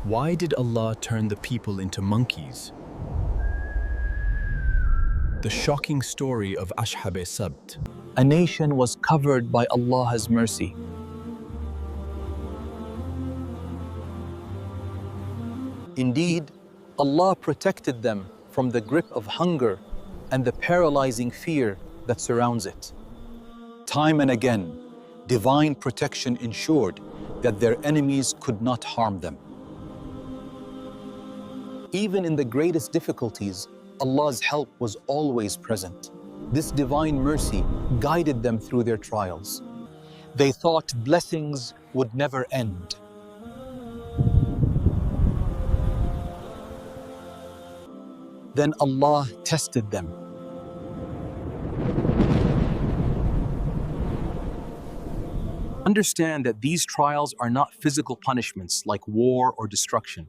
Why did Allah turn the people into monkeys? The shocking story of Ashab-e-Sabt. A nation was covered by Allah's mercy. Indeed, Allah protected them from the grip of hunger and the paralyzing fear that surrounds it. Time and again, divine protection ensured that their enemies could not harm them. Even in the greatest difficulties, Allah's help was always present. This divine mercy guided them through their trials. They thought blessings would never end. Then Allah tested them. Understand that these trials are not physical punishments like war or destruction.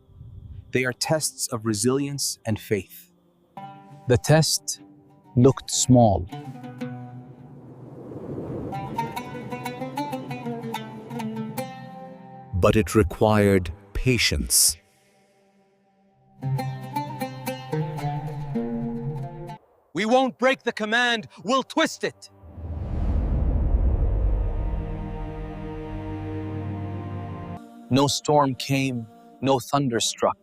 They are tests of resilience and faith. The test looked small. But it required patience. We won't break the command, we'll twist it. No storm came, no thunder struck.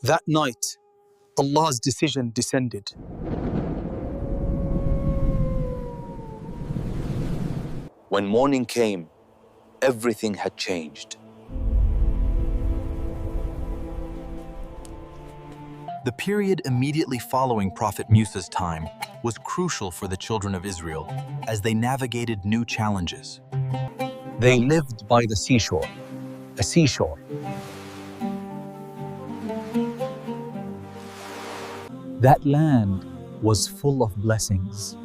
That night, Allah's decision descended. When morning came, everything had changed. The period immediately following Prophet Musa's time was crucial for the children of Israel as they navigated new challenges. They lived by the seashore, a seashore. That land was full of blessings.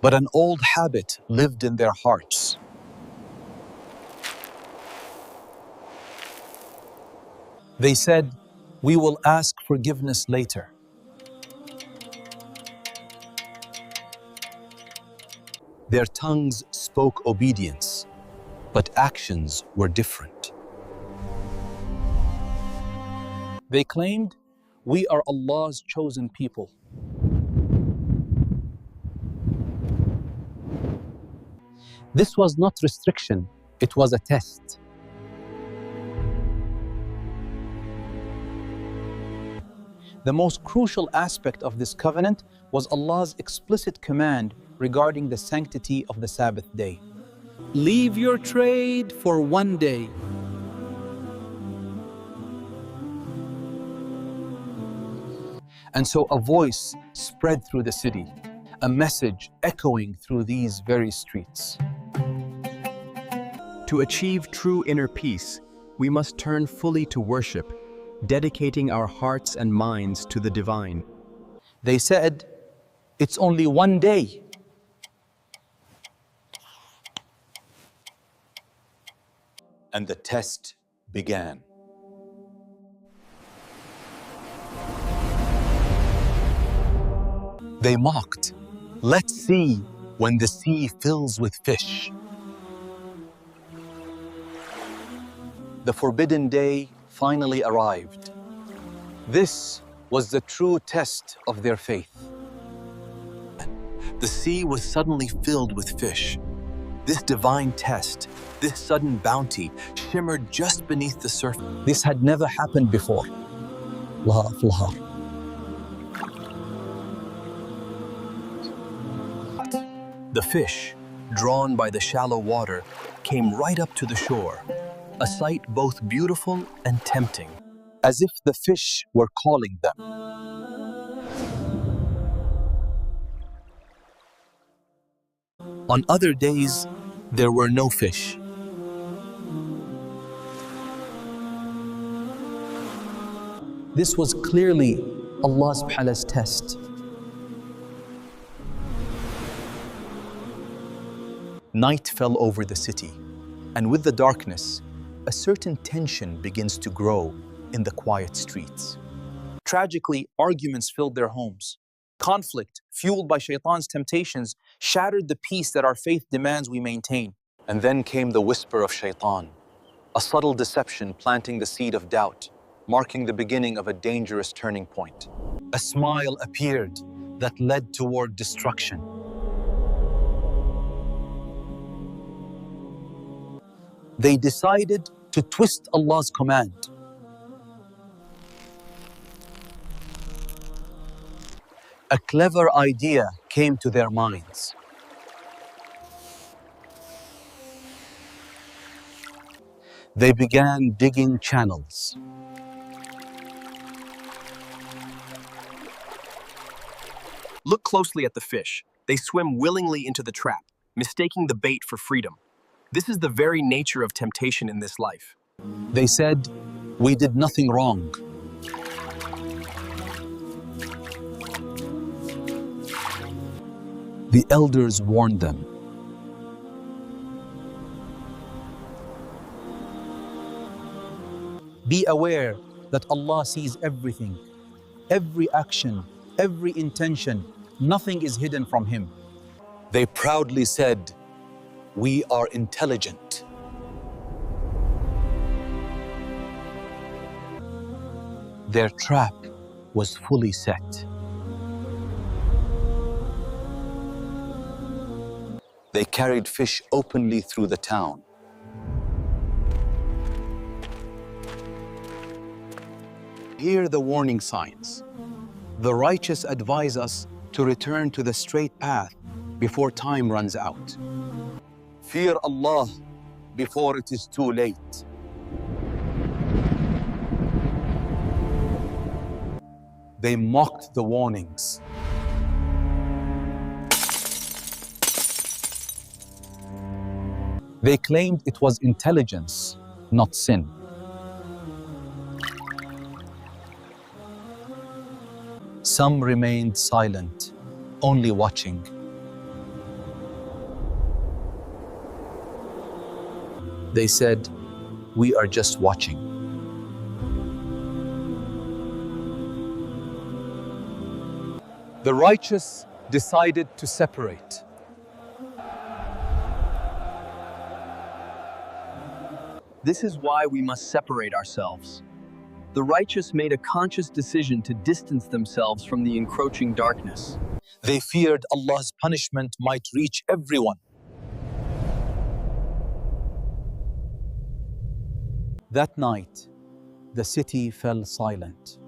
But an old habit lived in their hearts. They said, "We will ask forgiveness later." Their tongues spoke obedience, but actions were different. They claimed, "We are Allah's chosen people." This was not restriction, it was a test. The most crucial aspect of this covenant was Allah's explicit command regarding the sanctity of the Sabbath day. Leave your trade for one day. And so a voice spread through the city, a message echoing through these very streets. To achieve true inner peace, we must turn fully to worship, dedicating our hearts and minds to the divine. They said, "It's only one day." And the test began. They mocked, "Let's see when the sea fills with fish." The forbidden day finally arrived. This was the true test of their faith. The sea was suddenly filled with fish. This divine test, this sudden bounty, shimmered just beneath the surface. This had never happened before. Allah. The fish, drawn by the shallow water, came right up to the shore, a sight both beautiful and tempting. As if the fish were calling them. On other days, there were no fish. This was clearly Allah subhanahu wa ta'ala's test. Night fell over the city, and with the darkness, a certain tension begins to grow in the quiet streets. Tragically, arguments filled their homes. Conflict, fueled by Shaitan's temptations, shattered the peace that our faith demands we maintain. And then came the whisper of Shaitan, a subtle deception planting the seed of doubt, marking the beginning of a dangerous turning point. A smile appeared that led toward destruction. They decided to twist Allah's command. A clever idea came to their minds. They began digging channels. Look closely at the fish. They swim willingly into the trap, mistaking the bait for freedom. This is the very nature of temptation in this life. They said, "We did nothing wrong." The elders warned them. Be aware that Allah sees everything, every action, every intention. Nothing is hidden from Him. They proudly said, "We are intelligent." Their trap was fully set. They carried fish openly through the town. Hear the warning signs. The righteous advise us to return to the straight path before time runs out. Fear Allah before it is too late. They mocked the warnings. They claimed it was intelligence, not sin. Some remained silent, only watching. They said, "We are just watching." The righteous decided to separate. This is why we must separate ourselves. The righteous made a conscious decision to distance themselves from the encroaching darkness. They feared Allah's punishment might reach everyone. That night, the city fell silent.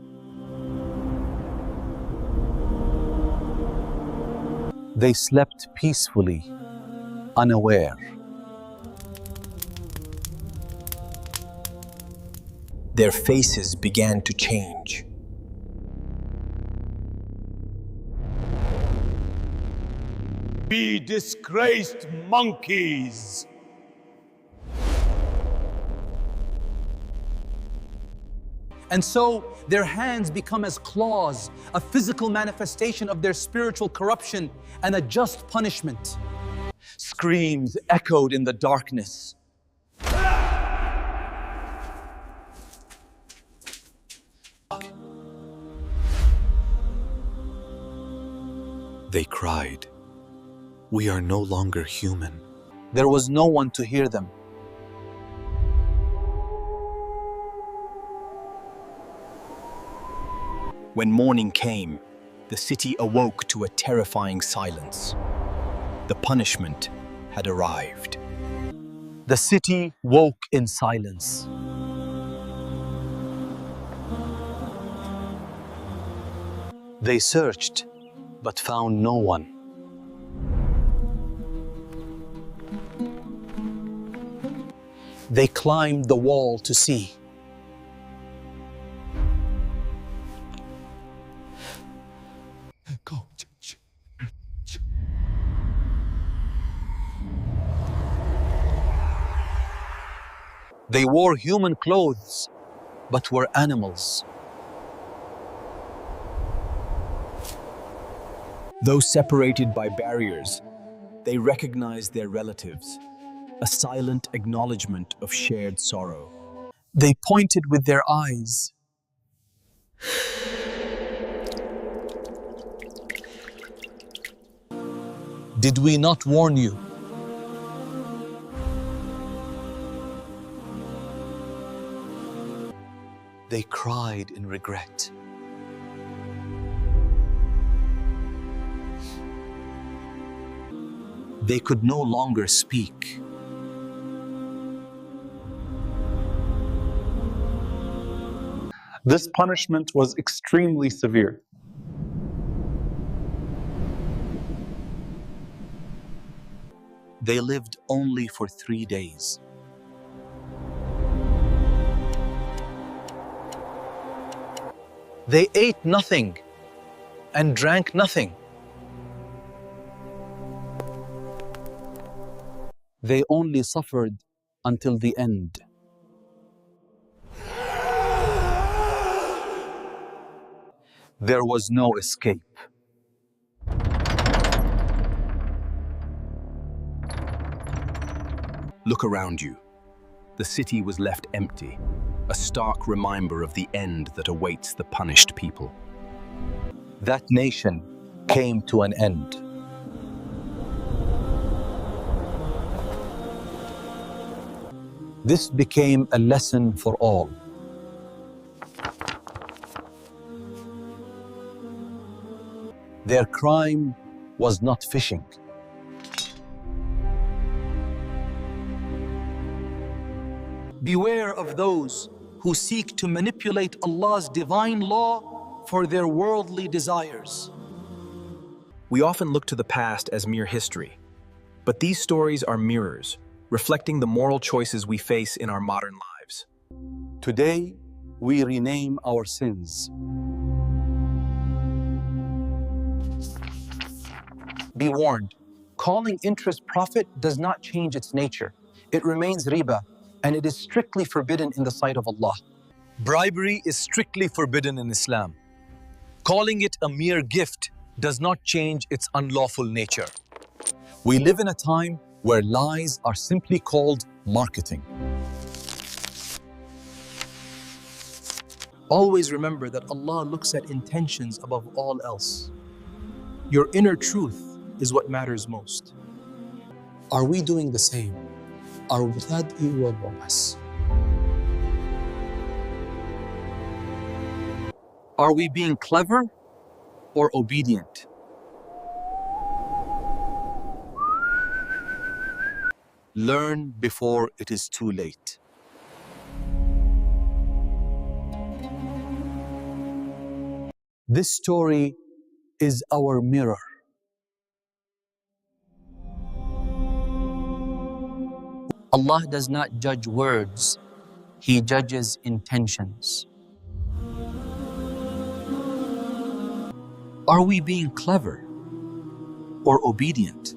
They slept peacefully, unaware. Their faces began to change. Be disgraced monkeys! And so their hands become as claws, a physical manifestation of their spiritual corruption and a just punishment. Screams echoed in the darkness. They cried, "We are no longer human." There was no one to hear them. When morning came, the city awoke to a terrifying silence. The punishment had arrived. The city woke in silence. They searched, but found no one. They climbed the wall to see. They wore human clothes, but were animals. Though separated by barriers, they recognized their relatives, a silent acknowledgement of shared sorrow. They pointed with their eyes. Did we not warn you? They cried in regret. They could no longer speak. This punishment was extremely severe. They lived only for 3 days. They ate nothing and drank nothing. They only suffered until the end. There was no escape. Look around you. The city was left empty, a stark reminder of the end that awaits the punished people. That nation came to an end. This became a lesson for all. Their crime was not fishing. Beware of those who seek to manipulate Allah's divine law for their worldly desires. We often look to the past as mere history, but these stories are mirrors, reflecting the moral choices we face in our modern lives. Today, we rename our sins. Be warned, calling interest profit does not change its nature. It remains riba, and it is strictly forbidden in the sight of Allah. Bribery is strictly forbidden in Islam. Calling it a mere gift does not change its unlawful nature. We live in a time where lies are simply called marketing. Always remember that Allah looks at intentions above all else. Your inner truth is what matters most. Are we doing the same? Are we being clever or obedient? Learn before it is too late. This story is our mirror. Allah does not judge words, He judges intentions. Are we being clever or obedient?